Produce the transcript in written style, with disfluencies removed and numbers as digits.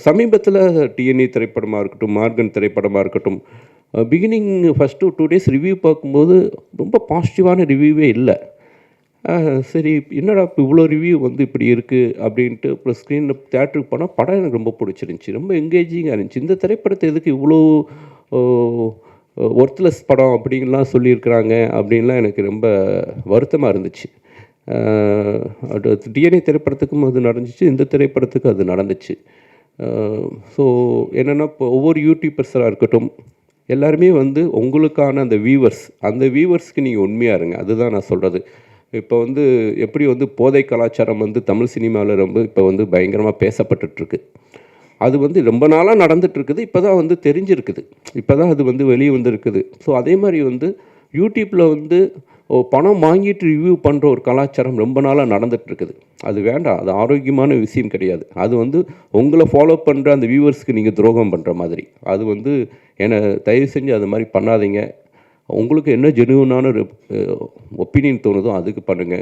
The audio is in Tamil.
சமீபத்தில டிஎன்ஏ திரைப்படமா இருக்கட்டும், மார்கன் திரைப்படமா இருக்கட்டும், பிகினிங் ஃபர்ஸ்ட்டு 2 டேஸ் ரிவ்யூ பார்க்கும்போது ரொம்ப பாசிட்டிவான ரிவ்யூவே இல்ல. சரி என்னடா இப்போ இவ்வளோ ரிவ்யூ வந்து இப்படி இருக்குது அப்படின்ட்டு அப்புறம் ஸ்க்ரீனில் தியேட்டருக்கு போனால் படம் எனக்கு ரொம்ப பிடிச்சிருந்துச்சி. ரொம்ப என்கேஜிங்காக இருந்துச்சு. இந்த திரைப்படத்தை எதுக்கு இவ்வளோ ஒர்த்லெஸ் படம் அப்படின்லாம் சொல்லியிருக்கிறாங்க அப்படின்லாம் எனக்கு ரொம்ப வருத்தமாக இருந்துச்சு. அது டிஎன்ஏ திரைப்படத்துக்கும் அது நடந்துச்சு, இந்த திரைப்படத்துக்கும் அது நடந்துச்சு. ஸோ என்னென்னா இப்போ ஒவ்வொரு யூடியூபர்ஸாக இருக்கட்டும், எல்லாருமே வந்து உங்களுக்கான அந்த வியூவர்ஸ்க்கு நீங்கள் உண்மையாக இருங்க. அதுதான் நான் சொல்கிறது. இப்போ வந்து எப்படி வந்து போதை கலாச்சாரம் வந்து தமிழ் சினிமாவில் ரொம்ப இப்போ வந்து பயங்கரமாக பேசப்பட்டுருக்கு. அது வந்து ரொம்ப நாளாக நடந்துகிட்ருக்குது. இப்போ தான் வந்து தெரிஞ்சிருக்குது. இப்போ தான் அது வந்து வெளியே வந்திருக்குது. ஸோ அதே மாதிரி வந்து யூடியூப்பில் வந்து பணம் வாங்கிட்டு ரிவ்யூ பண்ணுற ஒரு கலாச்சாரம் ரொம்ப நாளாக நடந்துகிட்ருக்குது. அது வேண்டாம். அது ஆரோக்கியமான விஷயம் கிடையாது. அது வந்து உங்களை ஃபாலோ பண்ணுற அந்த வியூவர்ஸ்க்கு நீங்கள் துரோகம் பண்ணுற மாதிரி. அது வந்து தயவு செஞ்சு அது மாதிரி பண்ணாதீங்க. உங்களுக்கு என்ன ஜெனுவினான ஒரு ஒப்பீனியன் தோணுதோ அதுக்கு பண்ணுங்கள்.